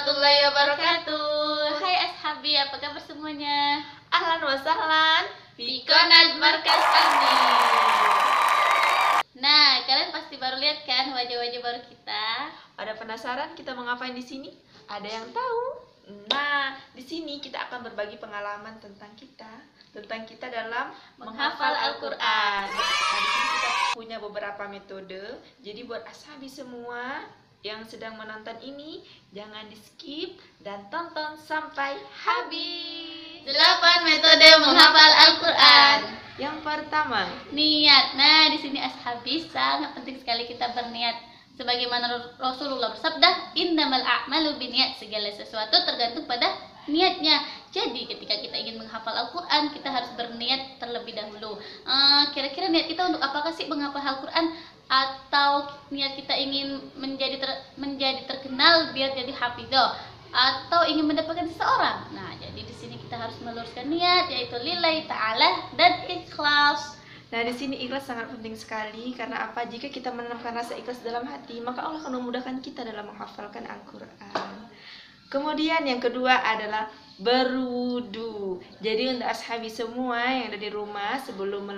warahmatullahi wabarakatuh. Hai ashabi, apa kabar semuanya? Ahlan wa sahlan Fi Qanat Markas Arni. Nah, kalian pasti baru lihat kan wajah-wajah baru kita? Pada penasaran kita mau ngapain di sini? Ada yang tahu? Nah, di sini kita akan berbagi pengalaman tentang kita dalam menghafal Al-Qur'an. Nah, di sini kita punya beberapa metode. Jadi buat ashabi semua yang sedang menonton ini, jangan di-skip dan tonton sampai habis. 8 metode menghafal Al-Qur'an. Yang pertama, niat. Nah, di sini ashabi sangat penting sekali kita berniat. Sebagaimana Rasulullah bersabda, innamal a'malu binniyat, segala sesuatu tergantung pada niatnya. Jadi ketika kita ingin menghafal Al-Qur'an, kita harus berniat terlebih dahulu. Kira-kira niat kita untuk apakah sih menghafal Al-Qur'an? Atau niat kita ingin menjadi terkenal biar jadi hafidho, atau ingin mendapatkan seseorang? Nah, jadi di sini kita harus meluruskan niat, yaitu lillahi ta'ala dan ikhlas. Nah, di sini ikhlas sangat penting sekali karena apa? Jika kita menanamkan rasa ikhlas dalam hati, maka Allah akan memudahkan kita dalam menghafalkan Al-Qur'an. Kemudian yang kedua adalah berwudu. Jadi untuk ashabi semua yang ada di rumah, sebelum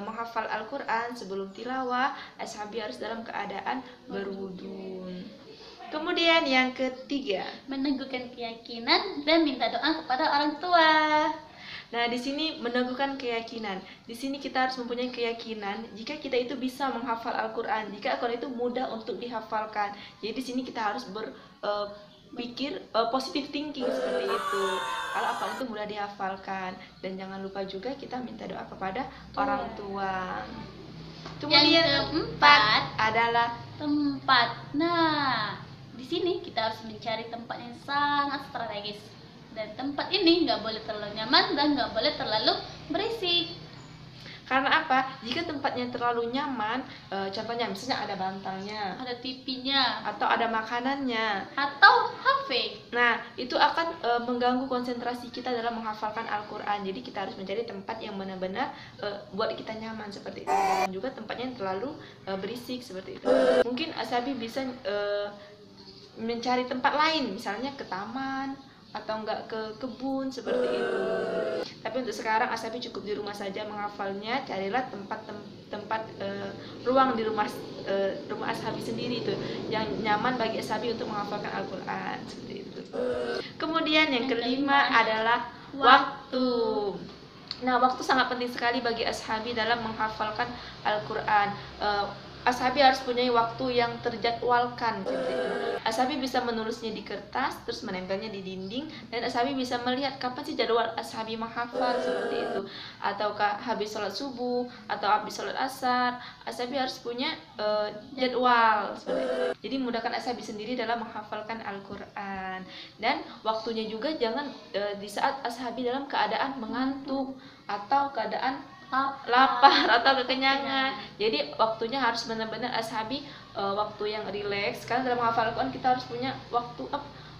menghafal Al-Qur'an, sebelum tilawah, ashabi harus dalam keadaan berwudu. Kemudian yang ketiga, meneguhkan keyakinan dan minta doa kepada orang tua. Nah, di sini meneguhkan keyakinan. Di sini kita harus mempunyai keyakinan jika kita itu bisa menghafal Al-Qur'an, jika Al-Qur'an itu mudah untuk dihafalkan. Jadi di sini kita harus berpikir positive thinking seperti itu. Kalau Al-Qur'an itu mudah dihafalkan, dan jangan lupa juga kita minta doa kepada orang tua. Kemudian yang keempat adalah tempat. Nah, di sini kita harus mencari tempat yang sangat strategis. Dan tempat ini nggak boleh terlalu nyaman dan nggak boleh terlalu berisik. Karena apa? Jika tempatnya terlalu nyaman, contohnya misalnya ada bantalnya, ada TV-nya, atau ada makanannya, atau HP. Nah, itu akan mengganggu konsentrasi kita dalam menghafalkan Al-Qur'an. Jadi kita harus mencari tempat yang benar-benar buat kita nyaman seperti itu. Dan juga tempatnya yang terlalu berisik seperti itu. Mungkin ashabi bisa mencari tempat lain, misalnya ke taman atau enggak ke kebun seperti itu. Tapi untuk sekarang ashabi cukup di rumah saja menghafalnya. Carilah tempat ruang di rumah ashabi sendiri itu yang nyaman bagi ashabi untuk menghafalkan Al-Qur'an seperti itu. Kemudian yang kelima adalah waktu. Nah, waktu sangat penting sekali bagi ashabi dalam menghafalkan Al-Qur'an. Ashabi harus punya waktu yang terjadwalkan seperti itu. Ashabi bisa menulisnya di kertas, terus menempelnya di dinding, dan ashabi bisa melihat kapan sih jadwal ashabi menghafal seperti itu. Ataukah habis sholat subuh atau habis sholat asar, ashabi harus punya jadwal seperti itu. Jadi mudahkan ashabi sendiri dalam menghafalkan Al-Qur'an. Dan waktunya juga jangan di saat ashabi dalam keadaan mengantuk atau keadaan lapar atau kekenyangan. Jadi waktunya harus benar-benar ashabi waktu yang rileks. Karena dalam menghafal Al-Qur'an kita harus punya waktu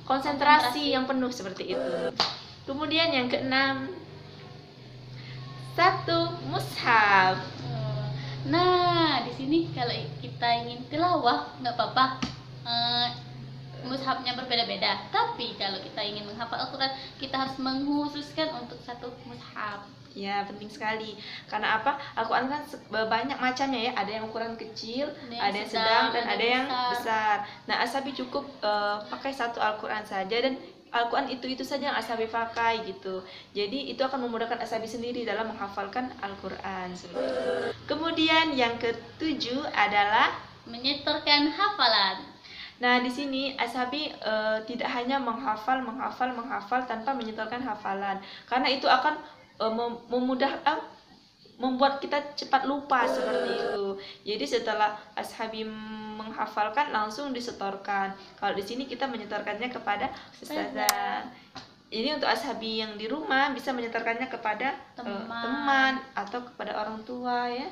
konsentrasi yang penuh seperti itu. Kemudian yang keenam, 1 mushaf. Nah, di sini kalau kita ingin tilawah nggak apa-apa, mushafnya berbeda-beda. Tapi kalau kita ingin menghafal Al-Qur'an, kita harus mengkhususkan untuk 1 mushaf. Ya, penting sekali. Karena apa? Al-Qur'an kan banyak macamnya ya. Ada yang ukuran kecil, ada yang sedang, dan ada yang besar. Nah, ashabi cukup pakai 1 Al-Qur'an saja, dan Al-Qur'an itu saja yang ashabi pakai gitu. Jadi itu akan memudahkan ashabi sendiri dalam menghafalkan Al-Qur'an. Kemudian yang ketujuh adalah menyetorkan hafalan. Nah, di sini ashabi tidak hanya menghafal tanpa menyetorkan hafalan. Karena itu akan membuat kita cepat lupa seperti itu. Jadi setelah ashabi menghafalkan langsung disetorkan. Kalau di sini kita menyetorkannya kepada ustazah. Ini untuk ashabi yang di rumah bisa menyetorkannya kepada teman atau kepada orang tua ya.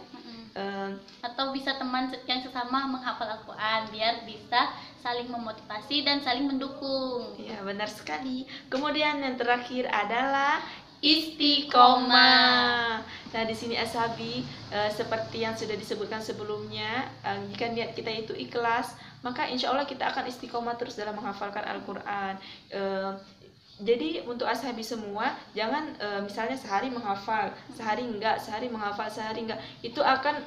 Atau bisa teman yang sesama menghafal Al-Qur'an biar bisa saling memotivasi dan saling mendukung. Ya, benar sekali. Kemudian yang terakhir adalah istiqomah. Nah, di sini Ashabi seperti yang sudah disebutkan sebelumnya, jika niat kita itu ikhlas, maka insya Allah kita akan istiqomah terus dalam menghafalkan Al-Quran. Jadi untuk Ashabi semua, jangan misalnya sehari menghafal, sehari enggak, sehari menghafal, sehari enggak. Itu akan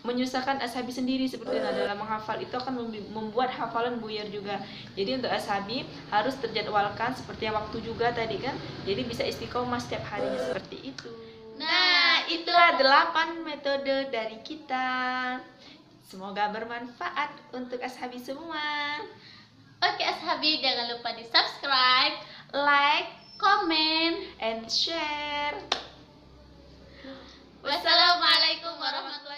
menyusahkan Ashabi sendiri seperti itu. Dalam menghafal itu akan membuat hafalan buyar juga. Jadi untuk Ashabi harus terjadwalkan seperti waktu juga tadi kan. Jadi bisa istiqomah setiap harinya seperti itu. Nah, itulah 8 metode dari kita. Semoga bermanfaat untuk Ashabi semua. Oke Ashabi, jangan lupa di subscribe, Like, komen. and share. Wassalamualaikum warahmatullahi